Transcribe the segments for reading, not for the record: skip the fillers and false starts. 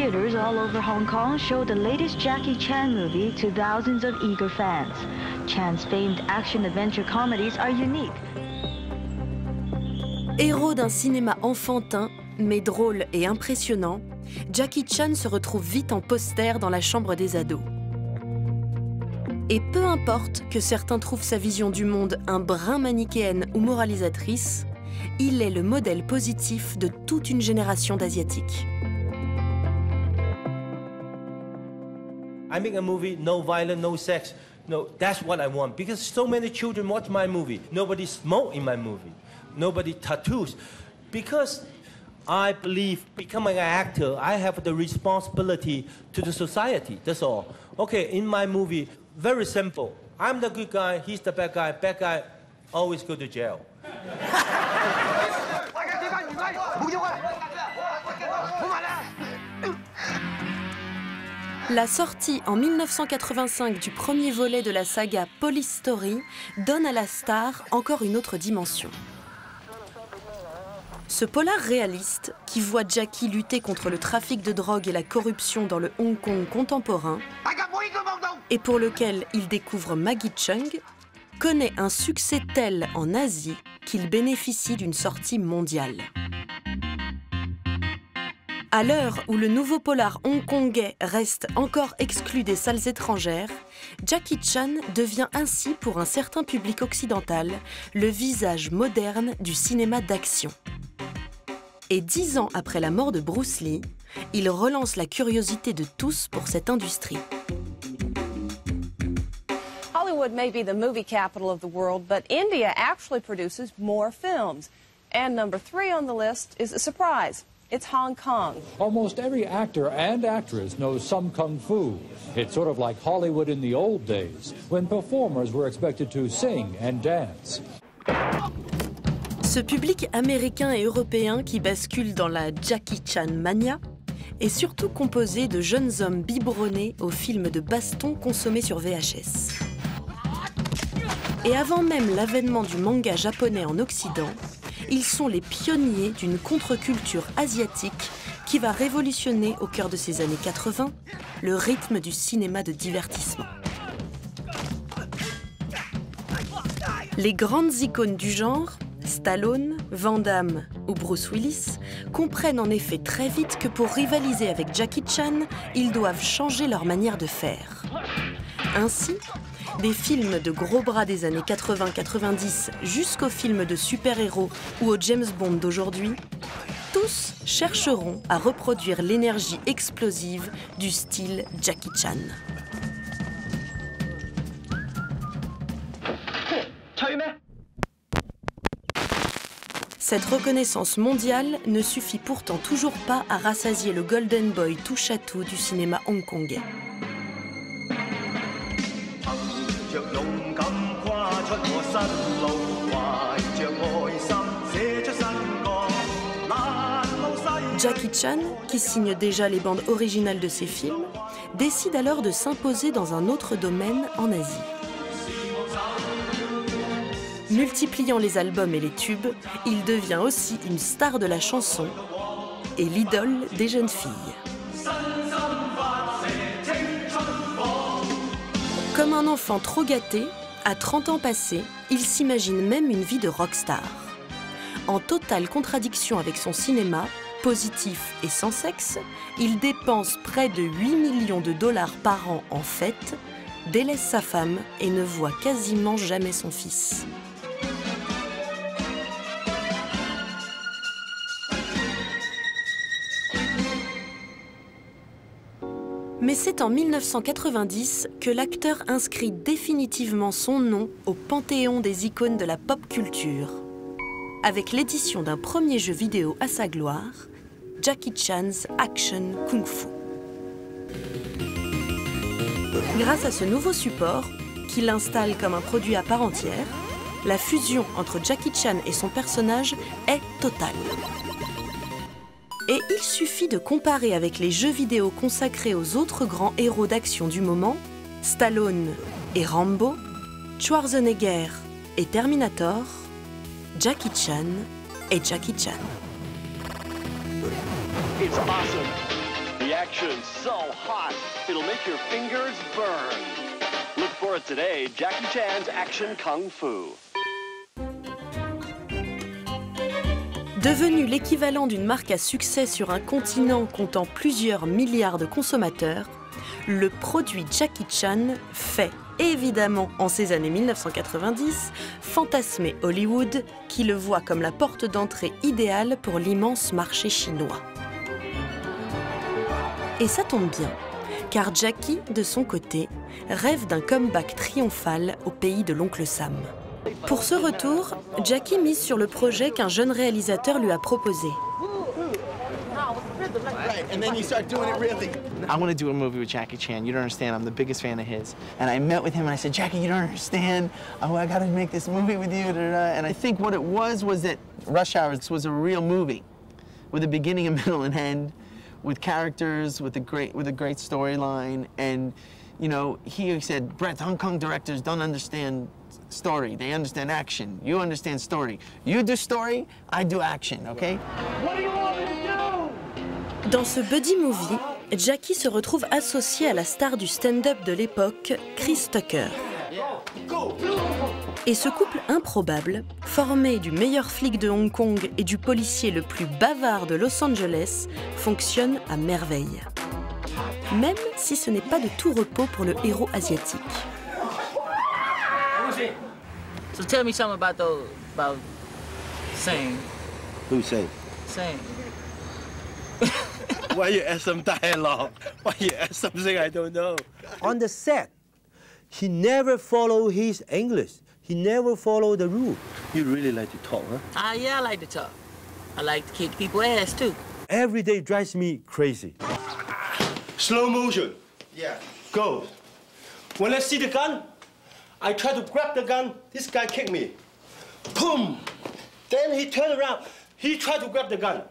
theaters all over Hong Kong show the latest Jackie Chan movie to thousands of eager fans. Chan's famed action-adventure comedies are unique. Héros d'un cinéma enfantin, mais drôle et impressionnant, Jackie Chan se retrouve vite en poster dans la chambre des ados. Et peu importe que certains trouvent sa vision du monde un brin manichéenne ou moralisatrice, il est le modèle positif de toute une génération d'Asiatiques. I make a movie, no violence, no sex. No, that's what I want. Because so many children watch my movie. Nobody smoke in my movie. Nobody tattoos. Because I believe becoming an actor, I have the responsibility to the society. That's all. Okay, in my movie, very simple. I'm the good guy, he's the bad guy. Bad guy always go to jail. La sortie en 1985 du premier volet de la saga Police Story donne à la star encore une autre dimension. Ce polar réaliste, qui voit Jackie lutter contre le trafic de drogue et la corruption dans le Hong Kong contemporain, et pour lequel il découvre Maggie Cheung, connaît un succès tel en Asie qu'il bénéficie d'une sortie mondiale. À l'heure où le nouveau polar hongkongais reste encore exclu des salles étrangères, Jackie Chan devient ainsi pour un certain public occidental le visage moderne du cinéma d'action. Et 10 ans après la mort de Bruce Lee, il relance la curiosité de tous pour cette industrie. Hollywood may be the movie capital of the world, but India actually produces more films. And number 3 on the list is a surprise. It's Hong Kong. Almost every actor and actress knows some kung fu. It's sort of like Hollywood in the old days, when performers were expected to sing and dance. Ce public américain et européen qui bascule dans la Jackie Chan mania est surtout composé de jeunes hommes biberonnés aux films de baston consommés sur VHS. Et avant même l'avènement du manga japonais en Occident, ils sont les pionniers d'une contre-culture asiatique qui va révolutionner au cœur de ces années 80 le rythme du cinéma de divertissement. Les grandes icônes du genre, Stallone, Van Damme ou Bruce Willis, comprennent en effet très vite que pour rivaliser avec Jackie Chan, ils doivent changer leur manière de faire. Ainsi, des films de gros bras des années 80-90 jusqu'aux films de super-héros ou aux James Bond d'aujourd'hui, tous chercheront à reproduire l'énergie explosive du style Jackie Chan. Cette reconnaissance mondiale ne suffit pourtant toujours pas à rassasier le Golden Boy touche-à-tout du cinéma hongkongais. Jackie Chan, qui signe déjà les bandes originales de ses films, décide alors de s'imposer dans un autre domaine en Asie. Multipliant les albums et les tubes, il devient aussi une star de la chanson et l'idole des jeunes filles. Comme un enfant trop gâté, à 30 ans passés, il s'imagine même une vie de rockstar. En totale contradiction avec son cinéma, positif et sans sexe, il dépense près de 8 millions de dollars par an en fêtes, délaisse sa femme et ne voit quasiment jamais son fils. Mais c'est en 1990 que l'acteur inscrit définitivement son nom au panthéon des icônes de la pop culture, avec l'édition d'un premier jeu vidéo à sa gloire, Jackie Chan's Action Kung Fu. Grâce à ce nouveau support, qui l'installe comme un produit à part entière, la fusion entre Jackie Chan et son personnage est totale. Et il suffit de comparer avec les jeux vidéo consacrés aux autres grands héros d'action du moment, Stallone et Rambo, Schwarzenegger et Terminator, Jackie Chan et Jackie Chan. It's awesome. The action so hot, it'll make your fingers burn. Look for it today, Jackie Chan's Action Kung Fu. Devenu l'équivalent d'une marque à succès sur un continent comptant plusieurs milliards de consommateurs, le produit Jackie Chan fait, évidemment en ces années 1990, fantasmer Hollywood, qui le voit comme la porte d'entrée idéale pour l'immense marché chinois. Et ça tombe bien, car Jackie, de son côté, rêve d'un comeback triomphal au pays de l'oncle Sam. Pour ce retour, Jackie mise sur le projet qu'un jeune réalisateur lui a proposé. Right, and then you start doing it really. I want to do a movie with Jackie Chan. You don't understand. I'm the biggest fan of his. And I met with him and I said, Jackie, you don't understand. Oh, I got to make this movie with you. And I think what it was that Rush Hour was a real movie with a beginning, a middle, and end, with characters, with a great storyline. And you know, he said, Brett, Hong Kong directors don't understand story. They understand action. You understand story. You do story, I do action, okay? What do you want me to do? Dans ce buddy movie, Jackie se retrouve associé à la star du stand-up de l'époque, Chris Tucker. Et ce couple improbable, formé du meilleur flic de Hong Kong et du policier le plus bavard de Los Angeles, fonctionne à merveille. Même si ce n'est pas de tout repos pour le héros asiatique. So tell me something about Sang. Who's saying? Sang. Why you ask some dialogue? Why you ask something I don't know? On the set, he never follow his English. He never follow the rule. You really like to talk, huh? Yeah, I like to talk. I like to kick people's ass, too. Every day drives me crazy. Slow motion. Yeah. Go. When I see the gun, I try to grab the gun. This guy kicked me. Boom. Then he turned around. He tried to grab the gun.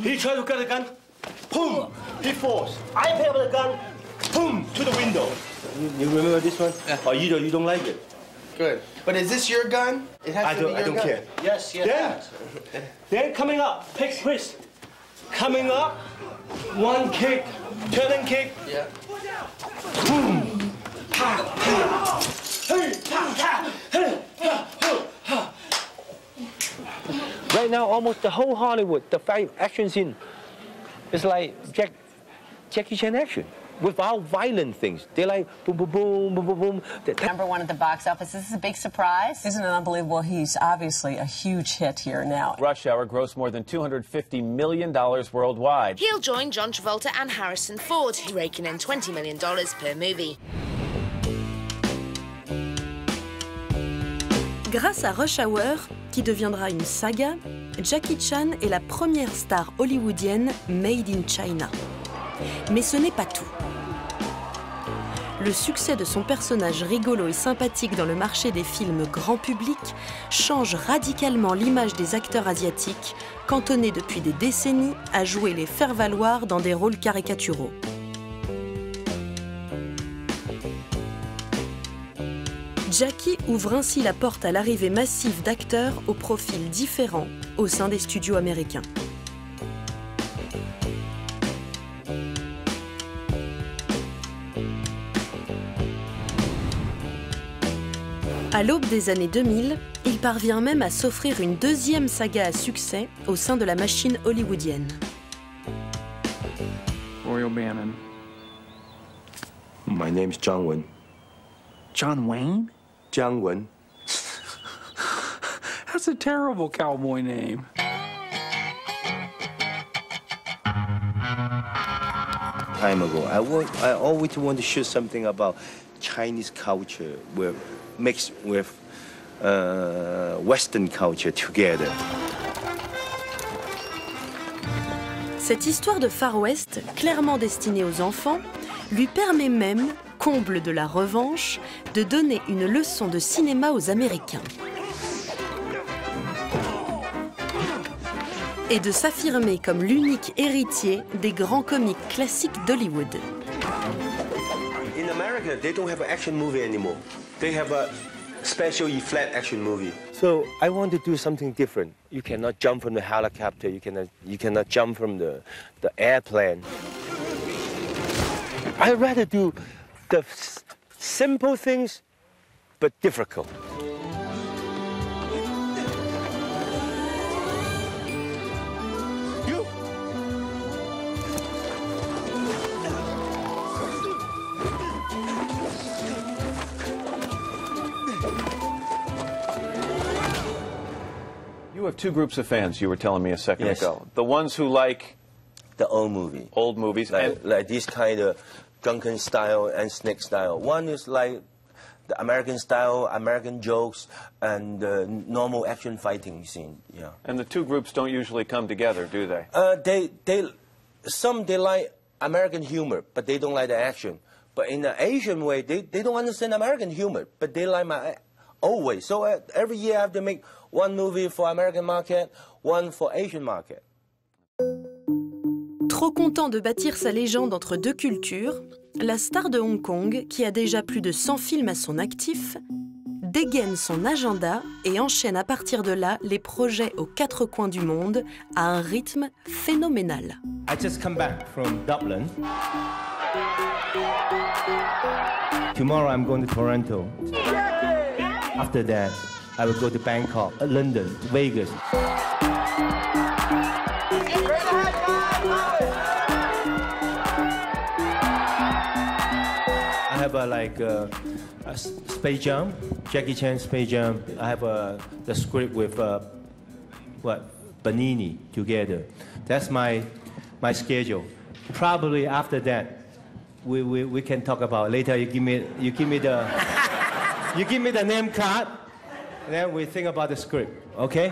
He tried to grab the gun. Boom. He falls. I pick up the gun. Boom. To the window. You remember this one? Yeah. Or you don't like it? Good. But is this your gun? It has to be your gun. I don't care. Yes. Then coming up, pick twist. Coming up, one kick, turning kick. Yeah. Boom. Right now, almost the whole Hollywood, the 5 action scene, is like Jackie Chan action. Without violent things. They like boom, boom, boom, boom, boom, boom. #1 at the box office. This is a big surprise. Isn't it unbelievable? He's obviously a huge hit here now. Rush Hour grossed more than $250 million worldwide. He'll join John Travolta and Harrison Ford, raking in $20 million per movie. Grâce à Rush Hour, qui deviendra une saga, Jackie Chan est la première star hollywoodienne made in China. Mais ce n'est pas tout. Le succès de son personnage rigolo et sympathique dans le marché des films grand public change radicalement l'image des acteurs asiatiques, cantonnés depuis des décennies à jouer les faire-valoir dans des rôles caricaturaux. Jackie ouvre ainsi la porte à l'arrivée massive d'acteurs aux profils différents au sein des studios américains. À l'aube des années 2000, il parvient même à s'offrir une deuxième saga à succès au sein de la machine hollywoodienne. Royal Bannon. My name's John Wayne. John Wayne? John Wayne. That's a terrible cowboy name. Time ago, I always want to shoot something about Chinese culture mixed with Western culture together. Cette histoire de Far West, clairement destinée aux enfants, lui permet même, comble de la revanche, de donner une leçon de cinéma aux Américains. Et de s'affirmer comme l'unique héritier des grands comiques classiques d'Hollywood. In America, they don't have an action movie anymore. They have a special effect action movie. So I want to do something different. You cannot jump from the helicopter. You cannot jump from the airplane. I'd rather do the simple things, but difficult. You have two groups of fans, you were telling me a second ago. The ones who like the old movies, like this kind of Guncan style and Snake style. One is like the American style, American jokes, and normal action fighting scene. Yeah. And the two groups don't usually come together, do they? They like American humor, but they don't like the action. But in the Asian way, they don't understand American humor, but they like my old way. So every year I have to make one movie for American market, one for Asian market. Trop content de bâtir sa légende entre deux cultures, la star de Hong Kong, qui a déjà plus de 100 films à son actif, dégaine son agenda et enchaîne à partir de là les projets aux quatre coins du monde à un rythme phénoménal. I just come back from Dublin. Tomorrow I'm going to Toronto. After that, I will go to Bangkok, London, Vegas. I have a Space Jam, Jackie Chan Space Jam. I have the script with Benigni together. That's my schedule. Probably after that, we can talk about later. You give me the name card, and then we think about the script. Okay?